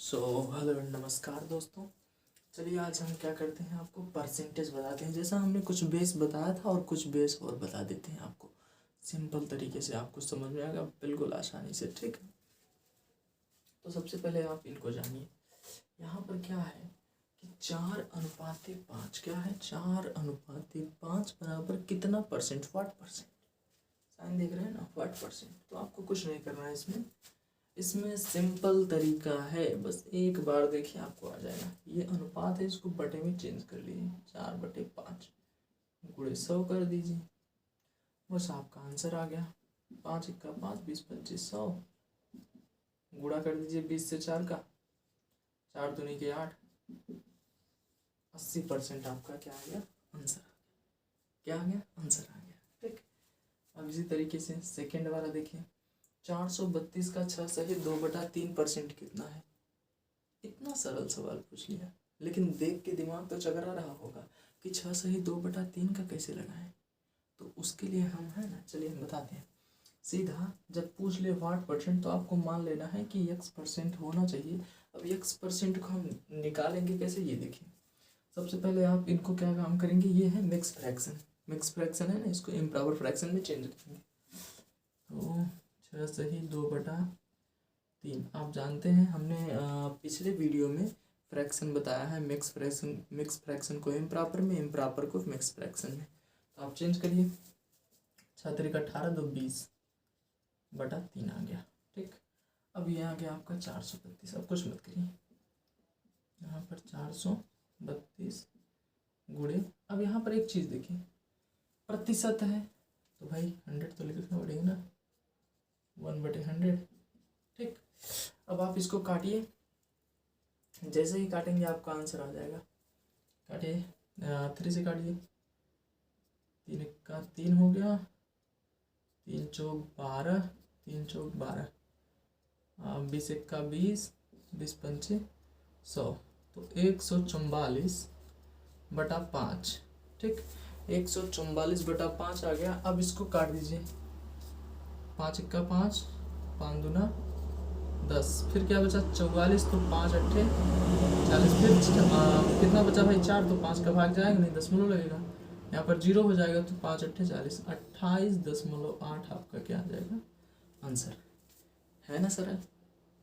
So hello नमस्कार दोस्तों। चलिए आज हम क्या करते हैं, आपको परसेंटेज बताते हैं। जैसा हमने कुछ बेस बताया था और कुछ बेस और बता देते हैं आपको, सिंपल तरीके से आपको समझ में आएगा बिल्कुल आसानी से। ठीक है, तो सबसे पहले आप इनको जानिए। यहाँ पर क्या है कि 4:5 क्या है, 4:5 बराबर कितना परसेंट, 40%। साइन देख रहे हैं ना, 40%। तो आपको कुछ नहीं करना है इसमें। इसमें सिंपल तरीका है, बस एक बार देखिए आपको आ जाएगा। ये अनुपात है, इसको बटे में चेंज कर लीजिए। 4/5 गुणे 100 कर दीजिए, बस आपका आंसर आ गया। 5 × 5 20 25 100 गुणा कर दीजिए 20 से 4 का, 4 दूनी के 8, 80% आपका क्या आ गया, आंसर। क्या आ गया, आंसर आ गया। ठीक, अब इसी तरीके से सेकेंड वाला देखिए। 432 का 6 सहित 2/3% कितना है। इतना सरल सवाल पूछ लिया, लेकिन देख के दिमाग तो चकरा रहा होगा कि 6 सही 2/3 का कैसे लगाएं। तो उसके लिए हम है ना, चलिए हम बताते हैं। सीधा जब पूछ ले 60% तो आपको मान लेना है कि x% होना चाहिए। अब x% को हम निकालेंगे कैसे, ये देखिए। सबसे पहले आप इनको क्या काम करेंगे, ये है मिक्स फ्रैक्शन। मिक्स फ्रैक्शन है ना, इसको इम्प्रॉपर फ्रैक्शन में चेंज करेंगे। तो 6 सही 2/3 आप जानते हैं, हमने पिछले वीडियो में फ्रैक्शन बताया है। मिक्स फ्रैक्शन को इम्प्रॉपर में, इम्प्रॉपर को मिक्स फ्रैक्शन में। तो आप चेंज करिए। 6 × 18 2 20/3 आ गया। ठीक, अब ये आ गया आपका 432। अब कुछ मत करिए, यहाँ पर 432 गुणे, अब यहाँ पर एक चीज़ देखिए, प्रतिशत है तो भाई 100 तो लिखना पड़ेगा ना, 1/100। ठीक, अब आप इसको काटिए। जैसे ही काटेंगे आपका आंसर आ जाएगा। काटिए, 3 से काटिए। 3 का 3 हो गया, 3 चौक 12, 3 चौक 12, 20 का 20, 20 पंचे 100, तो 144/5। ठीक, 144/5 आ गया। अब इसको काट दीजिए। 5 का 5, 5 दूना 10, फिर क्या बचा 44, तो 5 अट्ठे 40, फिर कितना बचा भाई 4, तो 5 का भाग जाएगा नहीं, दशमलव लगेगा, यहाँ पर 0 हो जाएगा, तो 5 अट्ठे 40, 28.8 आपका क्या आ जाएगा, आंसर। है ना सरल,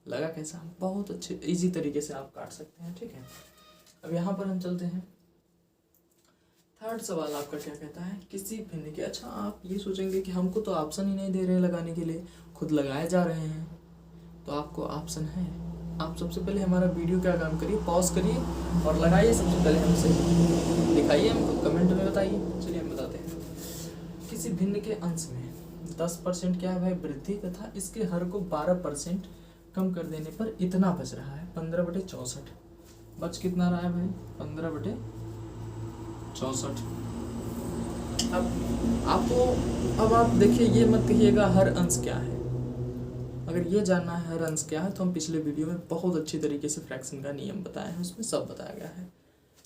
लगा कैसा, बहुत अच्छे इजी तरीके से आप काट सकते हैं। ठीक है, अब यहाँ पर हम चलते हैं। थर्ड सवाल आपका क्या कहता है, किसी भिन्न के, अच्छा आप ये सोचेंगे कि हमको तो ऑप्शन ही नहीं दे रहे हैं लगाने के लिए, खुद लगाए जा रहे हैं। तो आपको ऑप्शन है। आप सबसे पहले हमारा वीडियो क्या काम करिए, पॉज करिए और लगाइए। सबसे पहले हमसे दिखाइए, हमको कमेंट में बताइए। चलिए हम बताते हैं। किसी भिन्न के अंश में 10% क्या है भाई, वृद्धि, तथा इसके हर को 12% कम कर देने पर इतना बच रहा है 15/64। बच कितना रहा है भाई, 15/64। अब आप देखिए, ये मत कहिएगा हर अंश क्या है। अगर ये जानना है हर अंश क्या है, तो हम पिछले वीडियो में बहुत अच्छी तरीके से फ्रैक्शन का नियम बताए हैं, उसमें सब बताया गया है।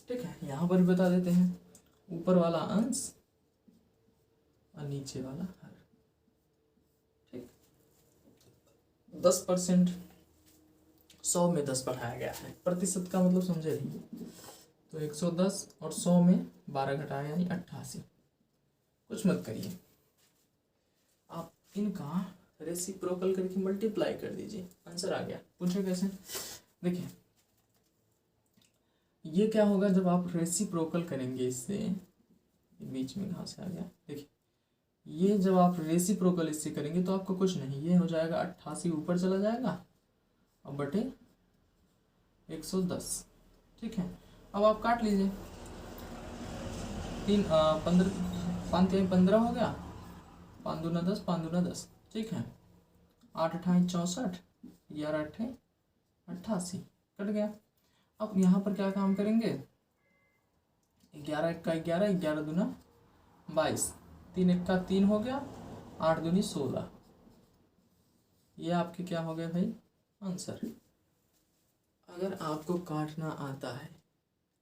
ठीक है, यहाँ पर भी बता देते हैं। ऊपर वाला अंश और नीचे वाला हर। ठीक, 10%, 100 में 10 बढ़ाया गया है। प्रतिशत का मतलब समझे नहीं, तो 110 और 100 में 12 घटाया, यानी 88। कुछ मत करिए, आप इनका रेसिप्रोकल करके मल्टीप्लाई कर दीजिए, आंसर आ गया। पूछे कैसे, देखिए ये क्या होगा जब आप रेसिप्रोकल करेंगे इससे, बीच में कहाँ से आ गया, देखिए ये जब आप रेसिप्रोकल इससे करेंगे तो आपको कुछ नहीं, ये हो जाएगा 88 ऊपर चला जाएगा और बटे 110। ठीक है, अब आप काट लीजिए। 15 15 हो गया, 5 दूना 10, 5 दूना 10। ठीक है, 8 अट्ठाईस 64, 11 अट्ठे 88, कट गया। अब यहाँ पर क्या काम करेंगे, 11 का 11, 11 दूना 22, 3 का 3 हो गया, 8 दूनी 16। ये आपके क्या हो गए भाई, आंसर। अगर आपको काटना आता है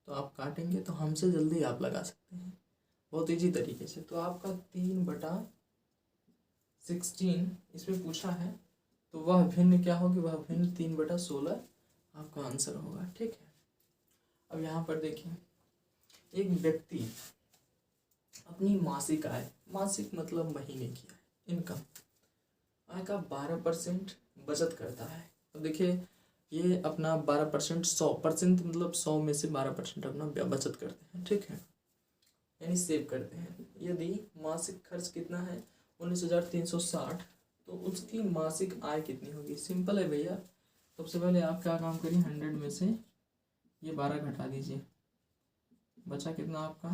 तो आप काटेंगे, तो हमसे जल्दी आप लगा सकते हैं बहुत इजी तरीके से। तो आपका 3/16 इसमें पूछा है, तो वह भिन्न क्या होगी, वह भिन्न 3/16 आपका आंसर होगा। ठीक है, अब यहाँ पर देखिए, एक व्यक्ति अपनी मासिक आय, मासिक मतलब महीने की आय, इनकम, आय का 12% बचत करता है। अब देखिए, ये अपना 12%, 100% मतलब 100 में से 12% अपना बचत करते हैं। ठीक है, यानी सेव करते हैं। यदि मासिक खर्च कितना है 19,360, तो उसकी मासिक आय कितनी होगी? सिंपल है भैया, सबसे पहले आप क्या काम करिए, 100 में से ये 12 घटा दीजिए, बचा कितना आपका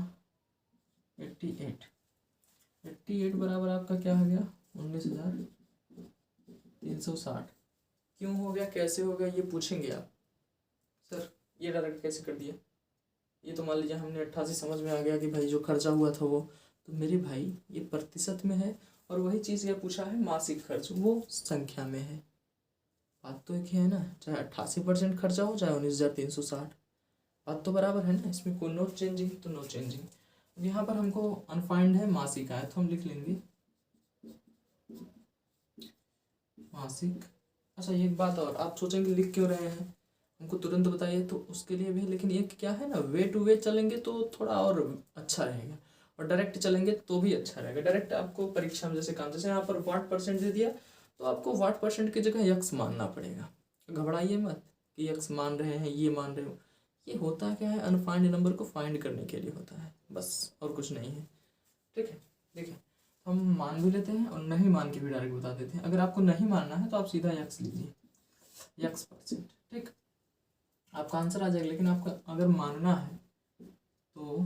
88। 88 बराबर आपका क्या हो गया 19,360। क्यों हो गया, कैसे हो गया, ये पूछेंगे आप, सर ये डायरेक्ट कैसे कर दिया? ये तो मान लीजिए हमने 88 समझ में आ गया कि भाई जो खर्चा हुआ था वो, तो मेरे भाई ये प्रतिशत में है, और वही चीज़ ये पूछा है मासिक खर्च, वो संख्या में है। बात तो एक ही है ना, चाहे 88% खर्चा हो चाहे 19,360, बात तो बराबर है ना, इसमें कोई नो चेंजिंग, तो नो चेंजिंग। अब यहाँ पर हमको अनफाइंड है मासिक आय, तो हम लिख लेंगे मासिक। अच्छा एक बात और, आप सोचेंगे लिख क्यों रहे हैं, हमको तुरंत बताइए, तो उसके लिए भी, लेकिन ये क्या है ना, वे टू वे चलेंगे तो थोड़ा और अच्छा रहेगा, और डायरेक्ट चलेंगे तो भी अच्छा रहेगा। डायरेक्ट आपको परीक्षा में जैसे काम, जैसे यहाँ पर वाट परसेंट दे दिया, तो आपको वाट परसेंट की जगह यक्स मानना पड़ेगा। घबराइए मत कि यक्स मान रहे हैं, ये मान रहे हो, ये होता क्या है, अनफाइंड नंबर को फाइंड करने के लिए होता है, बस और कुछ नहीं है। ठीक है, देखिए हम मान भी लेते हैं और नहीं मान के भी डायरेक्ट बता देते हैं। अगर आपको नहीं मानना है तो आप सीधा यक्स लीजिए, यक्स परसेंट। ठीक, आपका आंसर आ जाएगा। लेकिन आपका अगर मानना है तो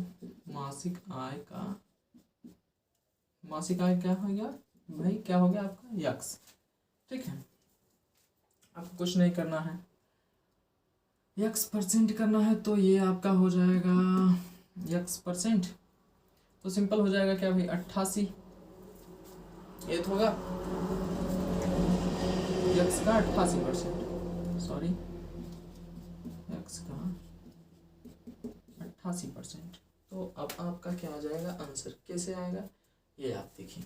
मासिक आय क्या हो गया भाई, क्या हो गया आपका यक्स। ठीक है, आपको कुछ नहीं करना है, यक्स परसेंट करना है, तो ये आपका हो जाएगा यक्स परसेंट, तो सिंपल हो जाएगा क्या भाई 88, ये तो होगा यक्स का 88%, सॉरी यक्स का 88%। तो अब आपका क्या आ जाएगा आंसर, कैसे आएगा ये आप देखिए,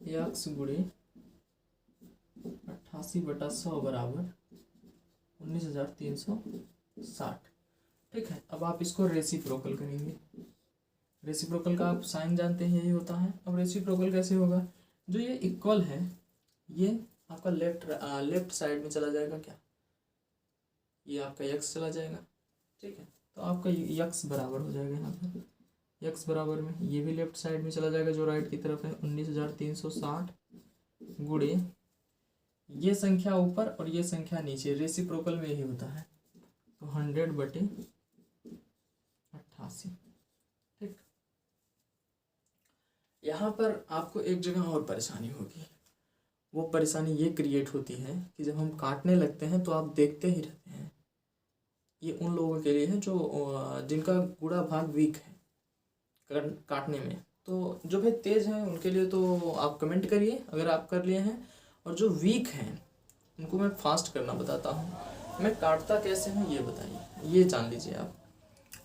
यक्स गुणे 88/100 बराबर 19,360। ठीक है, अब आप इसको रेसिप्रोकल करेंगे। रेसिप्रोकल का आप साइन जानते हैं, यही होता है। अब रेसिप्रोकल कैसे होगा, जो ये इक्वल है ये आपका लेफ्ट साइड में चला जाएगा, क्या ये आपका यक्स चला जाएगा। ठीक है, तो आपका यक्स बराबर हो जाएगा, यहाँ पर यक्स बराबर में ये भी लेफ्ट साइड में चला जाएगा जो राइट की तरफ है, 19,360 गुणे ये संख्या ऊपर और ये संख्या नीचे, रेसिप्रोकल में यही होता है, तो 100/88। ठीक, यहाँ पर आपको एक जगह और परेशानी होगी, वो परेशानी ये क्रिएट होती है कि जब हम काटने लगते हैं तो आप देखते ही रहते हैं। ये उन लोगों के लिए है जो जिनका गुणा भाग वीक है काटने में, तो जो भाई तेज हैं उनके लिए तो आप कमेंट करिए अगर आप कर लिए हैं, और जो वीक हैं उनको मैं फास्ट करना बताता हूँ। मैं काटता कैसे हूँ ये बताइए, ये जान लीजिए आप।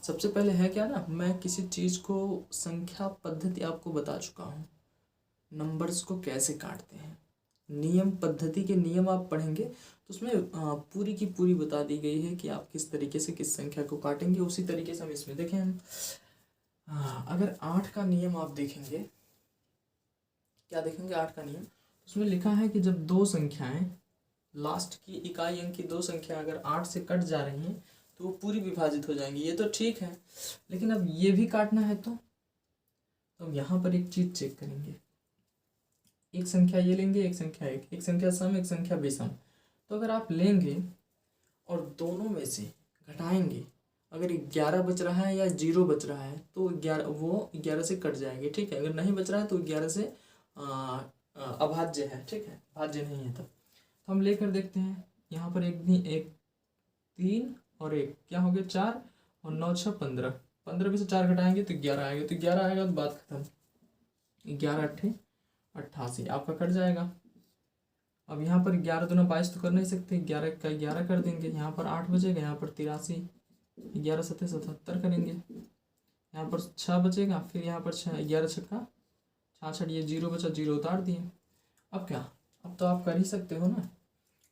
सबसे पहले है क्या ना, मैं किसी चीज़ को संख्या पद्धति आपको बता चुका हूँ, नंबर्स को कैसे काटते हैं, नियम पद्धति के नियम आप पढ़ेंगे तो उसमें पूरी की पूरी बता दी गई है कि आप किस तरीके से किस संख्या को काटेंगे। उसी तरीके से हम इसमें देखें हम अगर 8 का नियम आप देखेंगे, क्या देखेंगे 8 का नियम, उसमें लिखा है कि जब दो संख्याएं, लास्ट की इकाई अंक की दो संख्या अगर 8 से कट जा रही हैं तो वो पूरी विभाजित हो जाएंगी। ये तो ठीक है, लेकिन अब ये भी काटना है तो हम यहाँ पर एक चीज़ चेक करेंगे, एक संख्या ये लेंगे, एक संख्या एक संख्या सम, एक संख्या विषम। तो अगर आप लेंगे और दोनों में से घटाएंगे, अगर 11 बच रहा है या 0 बच रहा है तो 11 से कट जाएंगे। ठीक है, अगर नहीं बच रहा है तो 11 से अभाज्य है। ठीक है, भाज्य नहीं है तब। तो हम लेकर देखते हैं, यहाँ पर एक 3 और 1 क्या हो गया 4, और 9 6 15, 15 में से 4 घटाएंगे तो 11 आएगा, तो 11 आएगा तो बात खत्म, 11 8 88 आपका कट जाएगा। अब यहाँ पर 11 दूना 22 तो कर नहीं सकते, 11 का 11 कर देंगे, यहाँ पर 8 बचेगा, यहाँ पर 83, 11 7 77 करेंगे, यहाँ पर 6 बचेगा, फिर यहाँ पर 6 11 छक्का 66, ये 0 बचा, 0 उतार दिए। अब क्या, अब तो आप कर ही सकते हो ना,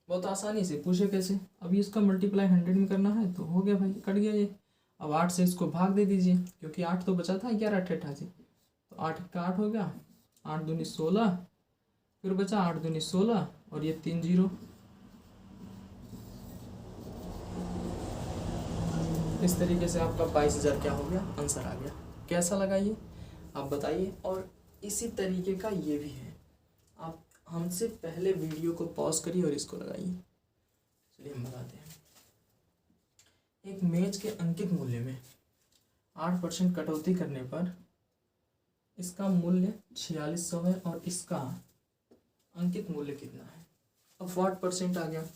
बहुत आसानी से पूछे कैसे। अभी इसका मल्टीप्लाई 100 में करना है तो हो गया भाई, कट गया ये। अब 8 से इसको भाग दे दीजिए, क्योंकि 8 तो बचा था, 11 8 88, तो 8 का 8 हो गया, 8 दूनी 16, फिर बचा 8 दूनी 16 और ये 3 0। इस तरीके से आपका 22,000 क्या हो गया, आंसर आ गया। कैसा लगा ये आप बताइए। और इसी तरीके का ये भी है, आप हमसे पहले वीडियो को पॉज करिए और इसको लगाइए। चलिए हम बताते हैं। एक मेज के अंकित मूल्य में 8% कटौती करने पर इसका मूल्य 4600 है और इसका अंकित मूल्य कितना है। अब 8% आ गया,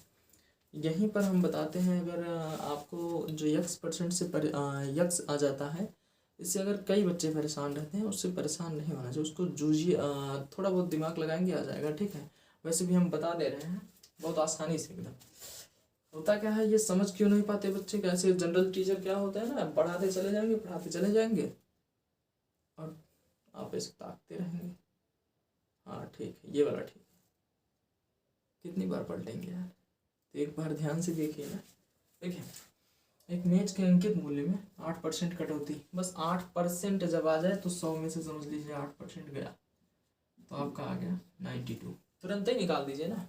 यहीं पर हम बताते हैं अगर आपको जो x% से यक्स आ जाता है, इससे अगर कई बच्चे परेशान रहते हैं, उससे परेशान नहीं होना चाहिए, उसको जूझिए, थोड़ा बहुत दिमाग लगाएंगे आ जाएगा, ठीक है। वैसे भी हम बता दे रहे हैं बहुत आसानी से एकदम। होता क्या है, ये समझ क्यों नहीं पाते बच्चे, कैसे जनरल टीचर क्या होता है ना, पढ़ाते चले जाएंगे और आप ऐसे ताकते रहेंगे। हाँ ठीक है, ये वाला ठीक है। कितनी बार पलटेंगे यार, तो एक बार ध्यान से देखिए ना। देखिए, एक मेज के अंकित मूल्य में 8% कटौती, बस 8% जब आ जाए तो 100 में से समझ लीजिए 8% गया, तो आपका आ गया 92। तुरंत ही निकाल दीजिए ना,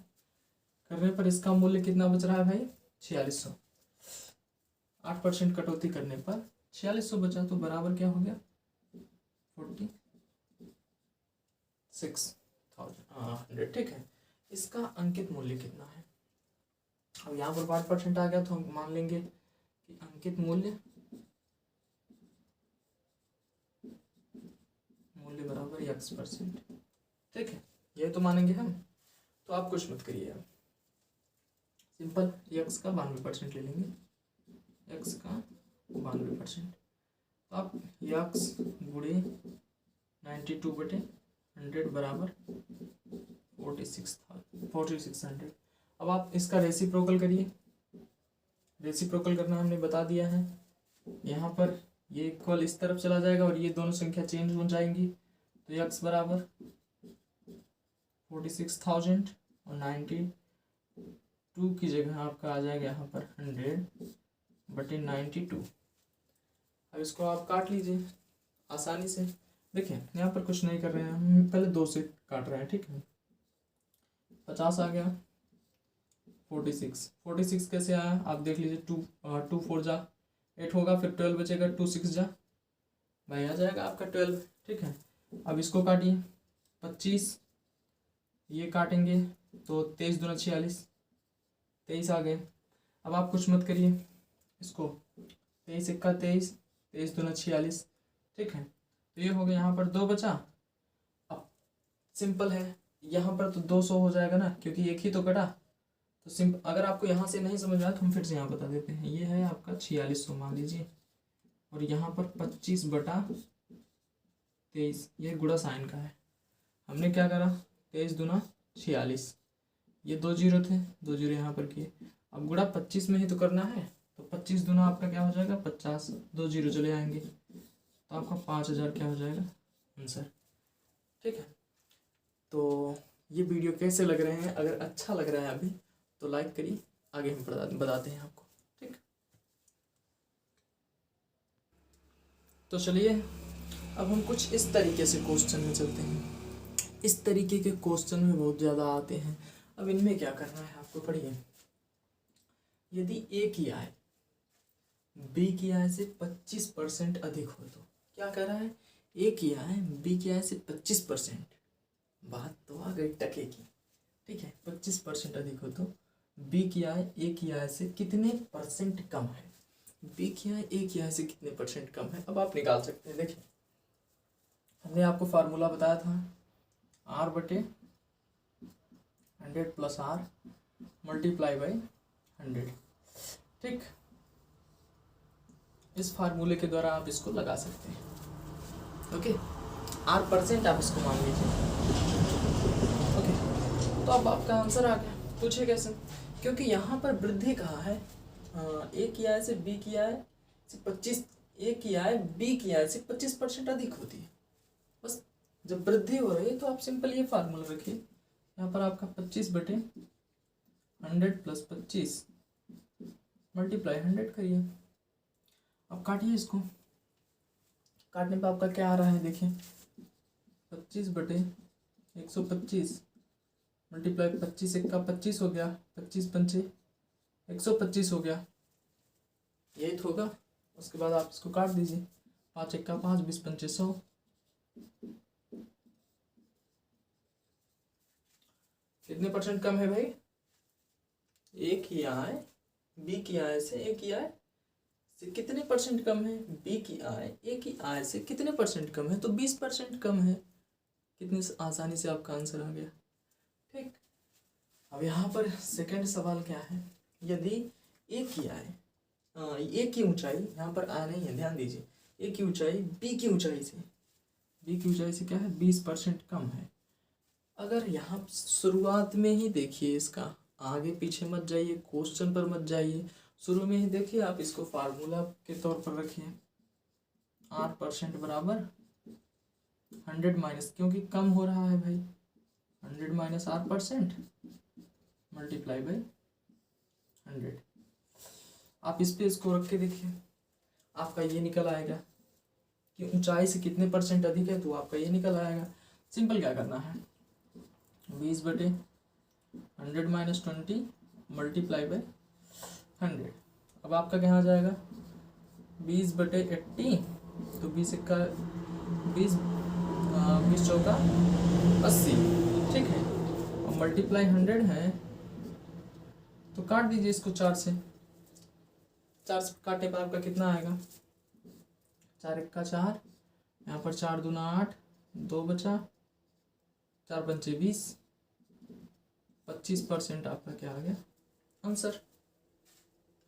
करने पर इसका मूल्य कितना बच रहा है भाई, 4600। 8% कटौती करने पर 4600 बचा, तो बराबर क्या हो गया, 46,100, ठीक है। इसका अंकित मूल्य कितना है। अब यहाँ पर 5% आ गया, तो हम मान लेंगे कि अंकित मूल्य बराबर x%, ठीक है। ये तो मानेंगे हम, तो आप कुछ मत करिए, आप सिंपल x का 92% ले लेंगे, x का 92%, तो आप x गुणे 92/100 बराबर 4600। अब आप इसका रेसिप्रोकल करिए। रेसिप्रोकल करना हमने बता दिया है। यहाँ पर ये इक्वल इस तरफ चला जाएगा और ये दोनों संख्या चेंज हो जाएंगी, तो x बराबर 46,000 और 92 की जगह आपका आ जाएगा यहाँ पर 100/92। अब इसको आप काट लीजिए आसानी से। देखिए यहाँ पर कुछ नहीं कर रहे हैं हम, पहले 2 से काट रहे हैं, ठीक है। 50 आ गया, 46 कैसे आया आप देख लीजिए। 2 4 जा 8 होगा, फिर 12 बचेगा, 2 6 जा भाई आ जाएगा आपका 12, ठीक है। अब इसको काटिए, 25 ये काटेंगे तो 23 दूना 46, 23 आ गए। अब आप कुछ मत करिए, इसको 23 1 23, 23 दूना 46, ठीक है। तो ये हो गया, यहाँ पर 2 बचा। अब सिंपल है, यहाँ पर तो 200 हो जाएगा ना, क्योंकि एक ही तो कटा। तो सिंपल, अगर आपको यहाँ से नहीं समझ आया तो हम फिर से यहाँ बता देते हैं। ये है आपका 4600 मान लीजिए, और यहाँ पर 25/23, ये गुणा साइन का है। हमने क्या करा, 23 दूना 46, ये 2 जीरो थे, 2 जीरो यहाँ पर किए। अब गुणा 25 में ही तो करना है, तो 25 दूना आपका क्या हो जाएगा 50, 2 जीरो चले आएंगे, तो आपका 5000 क्या हो जाएगा आंसर, ठीक है। तो ये वीडियो कैसे लग रहे हैं, अगर अच्छा लग रहा है अभी तो लाइक करिए, आगे हम बताते हैं आपको, ठीक। तो चलिए अब हम कुछ इस तरीके से क्वेश्चन में चलते हैं। इस तरीके के क्वेश्चन में बहुत ज़्यादा आते हैं। अब इनमें क्या करना है आपको, पढ़िए। यदि ए की आय बी की आय से 25% अधिक हो तो, क्या कह रहा है, ए की आय बी की आय से 25%, बात तो आ गई टके की, ठीक है। 25% अधिक हो तो बी की आय ए की आय से कितने परसेंट कम है, बी की आय ए की आय से कितने परसेंट कम है। अब आप निकाल सकते हैं। देखिए हमने आपको फार्मूला बताया था, r/100 + r × 100, ठीक। इस फार्मूले के द्वारा आप इसको लगा सकते हैं, ओके। r% आप इसको मान लीजिए, ओके। तो अब आपका आंसर आ गया। पूछे कैसे, क्योंकि यहाँ पर वृद्धि कहा है, ए की आय से बी की आय से 25, ए की आय बी की आय से 25% अधिक होती है। बस जब वृद्धि हो रही है तो आप सिंपल ये फार्मूला रखिए, यहाँ पर आपका 25/100 100 प्लस 25 मल्टीप्लाई 100 करिए। अब काटिए इसको। काटने पे आपका क्या आ रहा है देखिए, 25/125 मल्टीप्लाई 25 1 का 25 हो गया, 25 पंचे 125 हो गया, यही तो होगा। उसके बाद आप इसको काट दीजिए, 5 1 का 5, 20 पंचे 100। कितने परसेंट कम है भाई? ए की आय बी की आय से ए की आय से कितने परसेंट कम है? बी की आय ए की आय से कितने परसेंट कम है? तो 20% कम है। कितनी आसानी से आपका आंसर आ गया। ठीक, अब यहाँ पर सेकंड सवाल क्या है, यदि ए की आय ए की ऊंचाई, यहाँ पर आय नहीं है, ध्यान दीजिए, ए की ऊंचाई बी की ऊंचाई से क्या है 20% कम है। अगर यहाँ शुरुआत में ही देखिए, इसका आगे पीछे मत जाइए, क्वेश्चन पर मत जाइए, शुरू में ही देखिए, आप इसको फार्मूला के तौर पर रखिए, R% बराबर 100 माइनस, क्योंकि कम हो रहा है भाई, 100 माइनस R% मल्टीप्लाई बाई 100। आप इस पे इसको रख के देखिए, आपका ये निकल आएगा कि ऊंचाई से कितने परसेंट अधिक है, तो आपका ये निकल आएगा। सिंपल क्या करना है, 20/100 माइनस 20 मल्टीप्लाई बाई 100। अब आपका क्या आ जाएगा, 20/80, तो 20 का 20 20 चौका 80, ठीक है। अब मल्टीप्लाई 100 है, तो काट दीजिए इसको 4 से। 4 से काटने पर आपका कितना आएगा, 4 1 का 4, यहाँ पर 4 दूना 8, 2 बचा, 4 पंचे 20, 25% आपका क्या आ गया आंसर,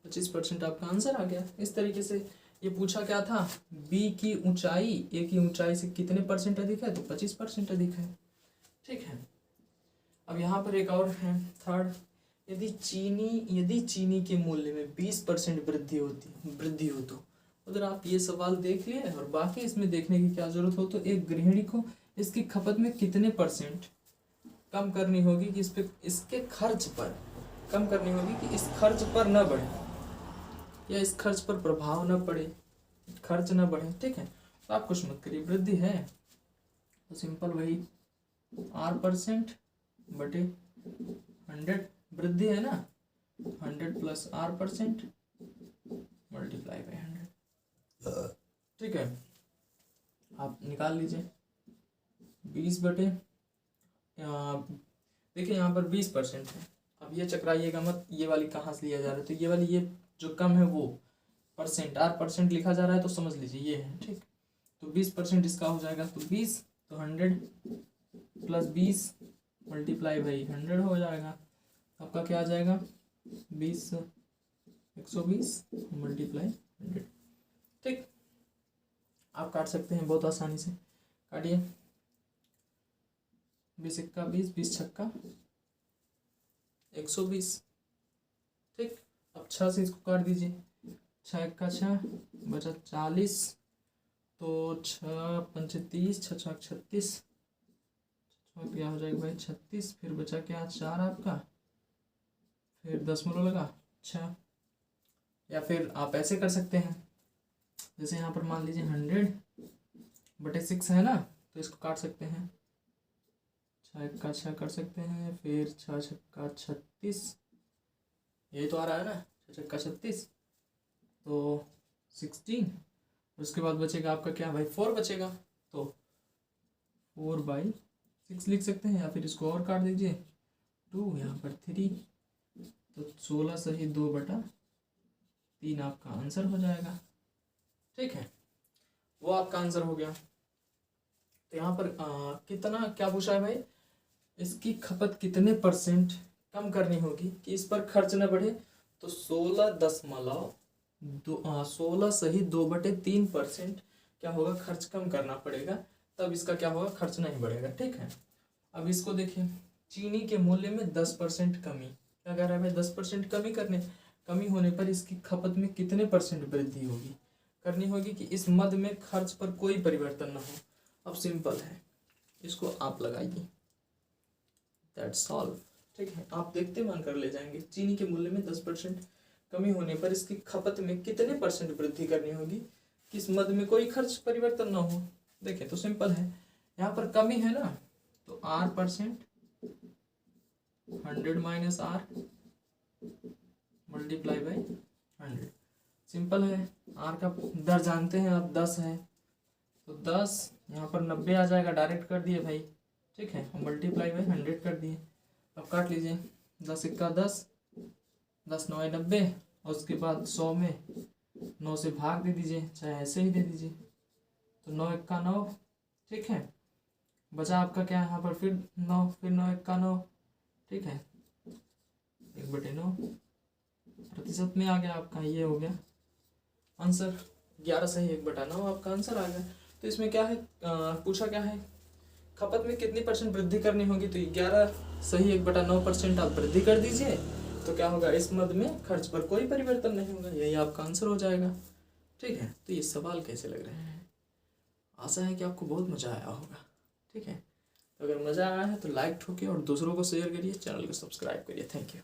25% आपका आंसर आ गया। इस तरीके से ये पूछा क्या था, बी की ऊंचाई ए की ऊंचाई से कितने परसेंट अधिक है, तो 25% अधिक है। ठीक है, अब यहाँ पर एक और है थर्ड, यदि चीनी के मूल्य में 20% वृद्धि हो तो। अगर आप ये सवाल देख लिए और बाकी इसमें देखने की क्या जरूरत हो, तो एक गृहिणी को इसकी खपत में कितने परसेंट कम करनी होगी कि इसके खर्च पर कम करनी होगी कि इस खर्च पर न बढ़े या इस खर्च पर प्रभाव न पड़े, खर्च न बढ़े। ठीक है, तो आप कुछ मत करिए, वृद्धि है तो सिंपल वही R% बटे 100, वृद्धि है ना, 100 प्लस R% मल्टीप्लाई बाई 100। ठीक है, आप निकाल लीजिए 20 देखिए यहाँ पर 20% है। अब ये चकराइएगा मत, ये वाली कहाँ से लिया जा रहा है, तो ये वाली, ये जो कम है वो परसेंट, R% लिखा जा रहा है, तो समझ लीजिए ये है। ठीक, तो 20% इसका हो जाएगा, तो 20 तो 100 प्लस 20 मल्टीप्लाई बाई 100 हो जाएगा। आपका क्या आ जाएगा, 20 120 मल्टीप्लाई 100। ठीक, आप काट सकते हैं बहुत आसानी से, काटिए। 20 1 का 20, 20 6 का 120। ठीक, अब 6 से इसको काट दीजिए, 6 1 का 6 बचा 40, तो 6 पंचे 30, 6 6 36, क्या हो जाएगा भाई 36, फिर बचा क्या 4 आपका, फिर दशमलव लगा 6। या फिर आप ऐसे कर सकते हैं, जैसे यहाँ पर मान लीजिए 100/6 है ना, तो इसको काट सकते हैं, 6 1 का 6 कर सकते हैं, फिर 6 6 का 36, यही तो आ रहा है ना, 6 6 का 36, तो 16। उसके बाद बचेगा आपका क्या भाई 4 बचेगा, तो 4/6 लिख सकते हैं, या फिर इसको और काट दीजिए 2, यहाँ पर 3, तो 16 सही 2/3 आपका आंसर हो जाएगा। ठीक है, वो आपका आंसर हो गया। तो यहाँ पर कितना क्या पूछा है भाई, इसकी खपत कितने परसेंट कम करनी होगी कि इस पर खर्च न बढ़े, तो 16 सही 2/3% क्या होगा, खर्च कम करना पड़ेगा, तब इसका क्या होगा, खर्च नहीं बढ़ेगा। ठीक है, अब इसको देखिए, चीनी के मूल्य में 10% कमी, क्या कह रहा है भाई 10% कमी होने पर इसकी खपत में कितने परसेंट वृद्धि होगी, करनी होगी कि इस मद में खर्च पर कोई परिवर्तन न हो। अब सिंपल है, इसको आप लगाइए, दैट्स ऑल। ठीक है, आप देखते मान कर ले जाएंगे। चीनी के मूल्य में 10% कमी होने पर इसकी खपत में कितने परसेंट वृद्धि करनी होगी कि इस मद में कोई खर्च परिवर्तन ना हो। देखें तो सिंपल है, यहाँ पर कमी है ना, तो R%, 100 minus R multiply by 100। Simple है, R का दर जानते हैं आप 10 है, तो 10 यहाँ पर 90 आ जाएगा, डायरेक्ट कर दिए भाई, ठीक है, और मल्टीप्लाई बाई 100 कर दिए। अब काट लीजिए, 10 इक्का 10, 10 9 90, और उसके बाद 100 में 9 से भाग दे दीजिए, चाहे ऐसे ही दे दीजिए, तो 9 इक्का 9, ठीक है, बचा आपका क्या यहाँ पर फिर 9, फिर 9 इक्का 9, ठीक है, 1/9 प्रतिशत में आ गया आपका, ये हो गया आंसर। 11 सही 1/9 आपका आंसर आ गया। तो इसमें क्या है, पूछा क्या है, खपत में कितनी % वृद्धि करनी होगी, तो 11 सही 1/9% आप वृद्धि कर दीजिए, तो क्या होगा, इस मद में खर्च पर कोई परिवर्तन नहीं होगा, यही आपका आंसर हो जाएगा। ठीक है, तो ये सवाल कैसे लग रहे हैं, आशा है कि आपको बहुत मज़ा आया होगा। ठीक है, तो अगर मज़ा आया है तो लाइक ठोकिए और दूसरों को शेयर करिए, चैनल को सब्सक्राइब करिए। Thank you.